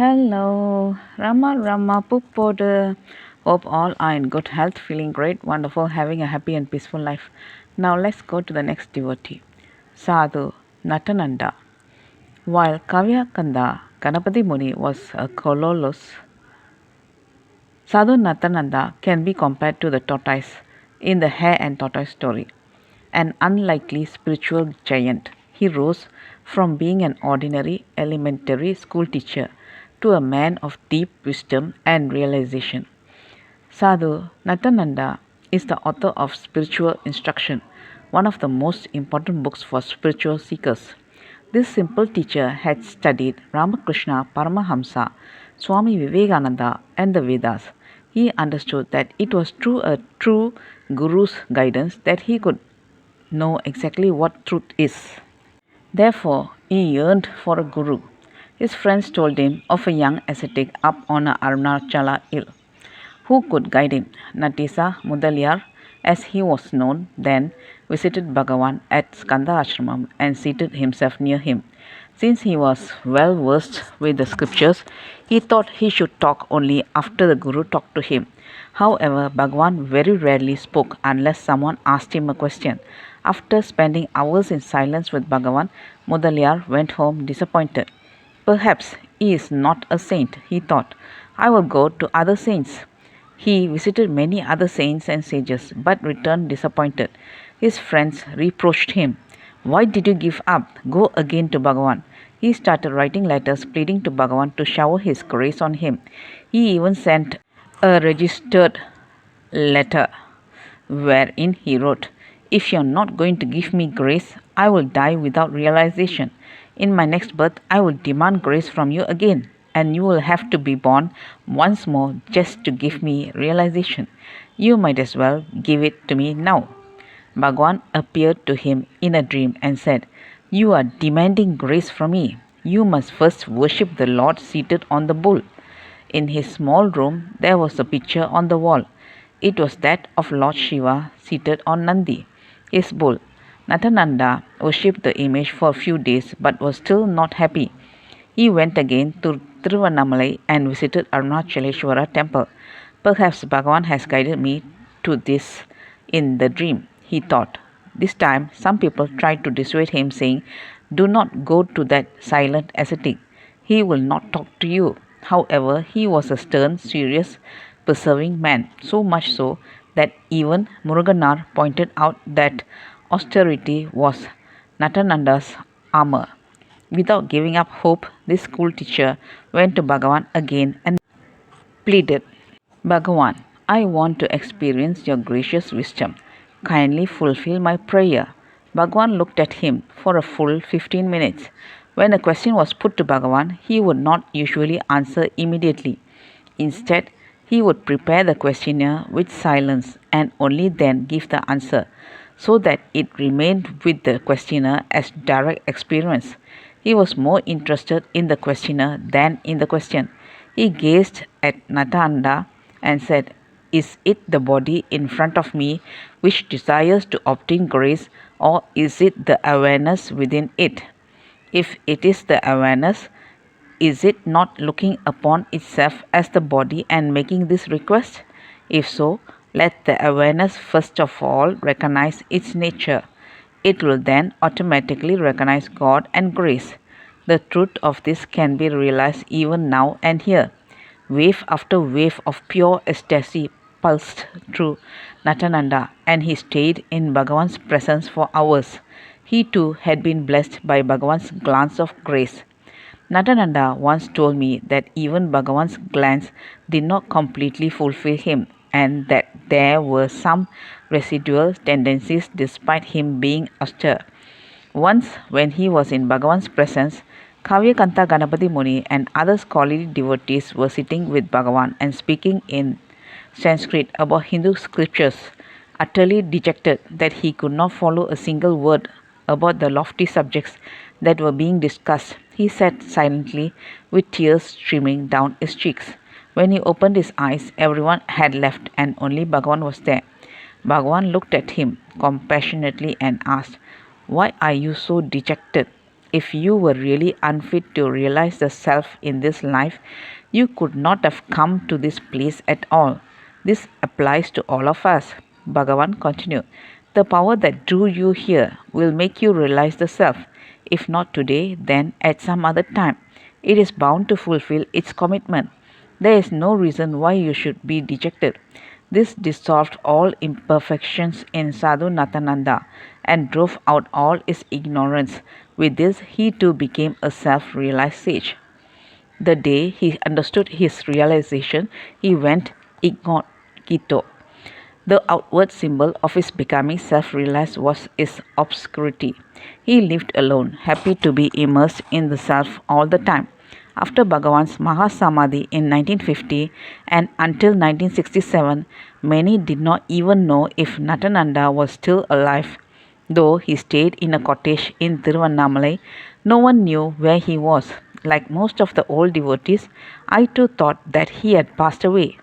Hello, Rama Puppodu. Hope all are in good health, feeling great, wonderful, having a happy and peaceful life. Now let's go to the next devotee, Sadhu Natananda. While Kavyakanda Ganapati Muni was a colossus, Sadhu Natananda can be compared to the tortoise in the hare and tortoise story. An unlikely spiritual giant, he rose from being an ordinary elementary school teacher to a man of deep wisdom and realization. Sadhu Natananda is the author of Spiritual Instruction, one of the most important books for spiritual seekers. This simple teacher had studied Ramakrishna Paramahamsa, Swami Vivekananda, and the Vedas. He understood that it was through a true Guru's guidance that he could know exactly what truth is. Therefore, he yearned for a guru. His friends told him of a young ascetic up on a Arunachala hill who could guide him. Natisa Mudaliar, as he was known then, visited Bhagavan at Skanda Ashramam and seated himself near him. Since he was well versed with the scriptures, he thought he should talk only after the Guru talked to him. However, Bhagavan very rarely spoke unless someone asked him a question. After spending hours in silence with Bhagavan, Mudaliar went home disappointed. Perhaps he is not a saint, he thought. I will go to other saints. He visited many other saints and sages, but returned disappointed. His friends reproached him. Why did you give up? Go again to Bhagavan. He started writing letters pleading to Bhagavan to shower his grace on him. He even sent a registered letter wherein he wrote, If you are not going to give me grace, I will die without realization. In my next birth, I will demand grace from you again, and you will have to be born once more just to give me realization. You might as well give it to me now. Bhagwan appeared to him in a dream and said, You are demanding grace from me. You must first worship the Lord seated on the bull. In his small room, there was a picture on the wall. It was that of Lord Shiva seated on Nandi, his bull. Natananda worshipped the image for a few days but was still not happy. He went again to Tiruvannamalai and visited Arunachaleshwara temple. Perhaps Bhagavan has guided me to this in the dream, he thought. This time, some people tried to dissuade him, saying, Do not go to that silent ascetic. He will not talk to you. However, he was a stern, serious, persevering man, so much so that even Muruganar pointed out that austerity was Natananda's armor. Without giving up hope, this school teacher went to Bhagavan again and pleaded, Bhagavan, I want to experience your gracious wisdom. Kindly fulfill my prayer. Bhagavan looked at him for a full 15 minutes. When a question was put to Bhagavan, he would not usually answer immediately. Instead, he would prepare the questionnaire with silence and only then give the answer, so that it remained with the questioner as direct experience. He was more interested in the questioner than in the question. He gazed at Natananda and said, Is it the body in front of me which desires to obtain grace, or is it the awareness within it? If it is the awareness, is it not looking upon itself as the body and making this request? If so, let the awareness first of all recognize its nature. It will then automatically recognize God and grace. The truth of this can be realized even now and here. Wave after wave of pure ecstasy pulsed through Natananda, and he stayed in Bhagavan's presence for hours. He too had been blessed by Bhagavan's glance of grace. Natananda once told me that even Bhagavan's glance did not completely fulfill him, and that there were some residual tendencies despite him being austere. Once, when he was in Bhagavan's presence, Kavyakanta Ganapati Muni and other scholarly devotees were sitting with Bhagavan and speaking in Sanskrit about Hindu scriptures. Utterly dejected that he could not follow a single word about the lofty subjects that were being discussed, he sat silently with tears streaming down his cheeks. When he opened his eyes, everyone had left and only Bhagavan was there. Bhagavan looked at him compassionately and asked, Why are you so dejected? If you were really unfit to realize the self in this life, you could not have come to this place at all. This applies to all of us. Bhagavan continued. The power that drew you here will make you realize the self. If not today, then at some other time. It is bound to fulfill its commitment. There is no reason why you should be dejected. This dissolved all imperfections in Sadhu Natanananda and drove out all his ignorance. With this, he too became a self-realized sage. The day he understood his realization, he went incognito. The outward symbol of his becoming self-realized was his obscurity. He lived alone, happy to be immersed in the self all the time. After Bhagavan's Mahasamadhi in 1950 and until 1967, many did not even know if Natananda was still alive. Though he stayed in a cottage in Tiruvannamalai, no one knew where he was. Like most of the old devotees, I too thought that he had passed away.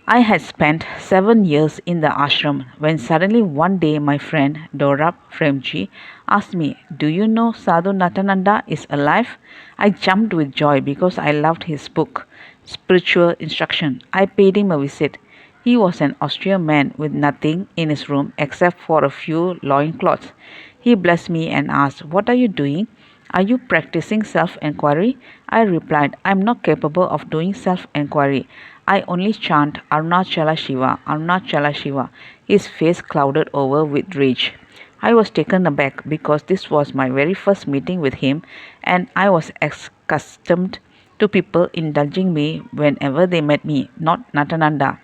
I had spent 7 years in the ashram when suddenly one day my friend Dora Fremji asked me, "Do you know Sadhu Natananda is alive?" I jumped with joy because I loved his book, Spiritual Instruction. I paid him a visit. He was an austere man with nothing in his room except for a few loincloths. He blessed me and asked, "What are you doing? Are you practicing self-enquiry?" I replied, "I am not capable of doing self-enquiry. I only chant Arunachala Shiva, Arunachala Shiva." His face clouded over with rage. I was taken aback because this was my very first meeting with him and I was accustomed to people indulging me whenever they met me, not Natananda.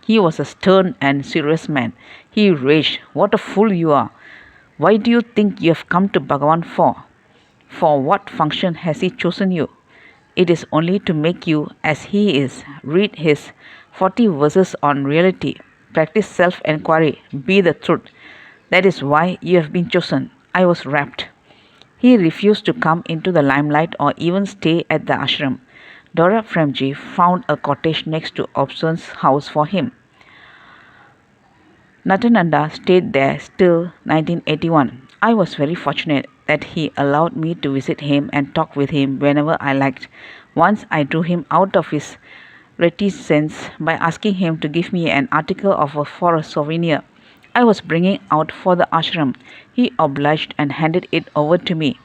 He was a stern and serious man. He raged, "What a fool you are! Why do you think you have come to Bhagavan for? For what function has he chosen you? It is only to make you as he is. Read his 40 verses on reality. Practice self-enquiry. Be the truth. That is why you have been chosen." I was rapt. He refused to come into the limelight or even stay at the ashram. Dora Fremji found a cottage next to Obson's house for him. Natananda stayed there till 1981. I was very fortunate that he allowed me to visit him and talk with him whenever I liked. Once I drew him out of his reticence by asking him to give me an article for a souvenir I was bringing out for the ashram. He obliged and handed it over to me.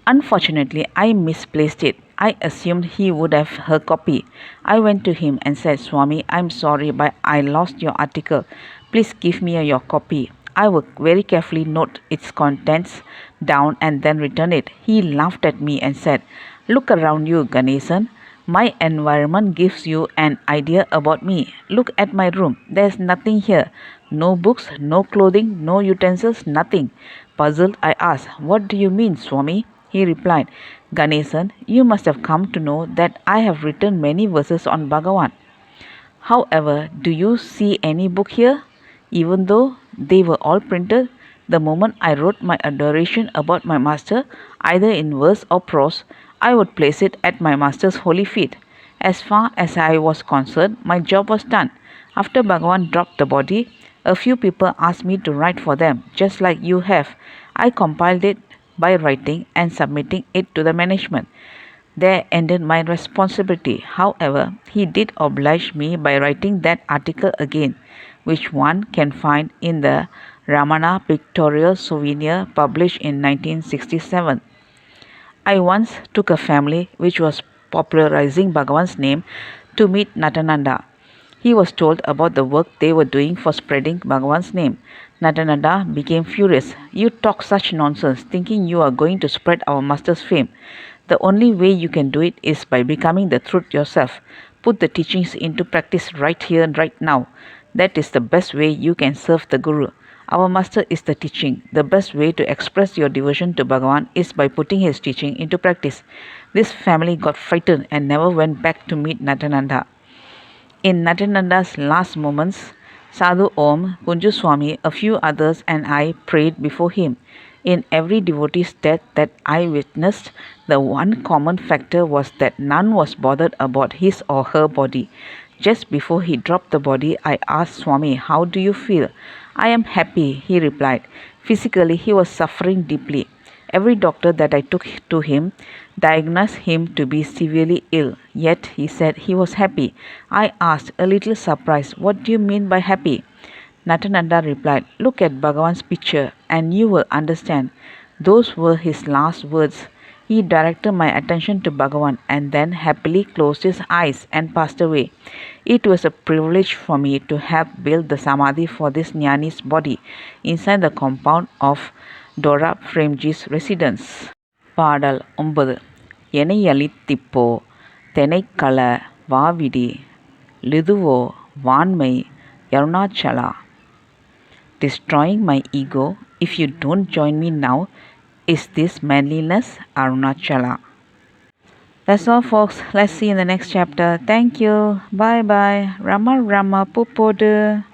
Unfortunately, I misplaced it. I assumed he would have her copy. I went to him and said, "Swami, I'm sorry, but I lost your article. Please give me your copy." I would very carefully note its contents down and then return it. He laughed at me and said, "Look around you, Ganesan. My environment gives you an idea about me. Look at my room. There's nothing here. No books, no clothing, no utensils, nothing." Puzzled, I asked, "What do you mean, Swami?" He replied, "Ganesan, you must have come to know that I have written many verses on Bhagavan. However, do you see any book here? Even though they were all printed, the moment I wrote my adoration about my master, either in verse or prose, I would place it at my master's holy feet. As far as I was concerned, my job was done. After Bhagavan dropped the body, a few people asked me to write for them, just like you have. I compiled it by writing and submitting it to the management. There ended my responsibility. However, he did oblige me by writing that article again, which one can find in the Ramana Pictorial Souvenir published in 1967. I once took a family which was popularizing Bhagavan's name to meet Natananda. He was told about the work they were doing for spreading Bhagavan's name. Natananda became furious. "You talk such nonsense, thinking you are going to spread our master's fame. The only way you can do it is by becoming the truth yourself. Put the teachings into practice right here and right now. That is the best way you can serve the Guru. Our master is the teaching. The best way to express your devotion to Bhagavan is by putting his teaching into practice." This family got frightened and never went back to meet Natananda. In Natananda's last moments, Sadhu Om, Kunju Swami, a few others and I prayed before him. In every devotee's death that I witnessed, the one common factor was that none was bothered about his or her body. Just before he dropped the body, I asked Swami, "How do you feel?" "I am happy," he replied. Physically, he was suffering deeply. Every doctor that I took to him diagnosed him to be severely ill, yet he said he was happy. I asked, a little surprised, what do you mean by happy? Natananda replied, look at Bhagavan's picture and you will understand. Those were his last words. He directed my attention to Bhagavan and then happily closed his eyes and passed away. It was a privilege for me to have built the samadhi for this Jnani's body inside the compound of Dora Fremji's residence. பாடல் 9. எனையளித்திப்போ தெனைக்கள வாவிடி லிதுவோ வான்மை யருணாச்சலா. Destroying my ego, if you don't join me now, is this manliness, Arunachala? That's all, folks. Let's see in the next chapter. Thank you. Bye bye. Rama Rama Pupodu.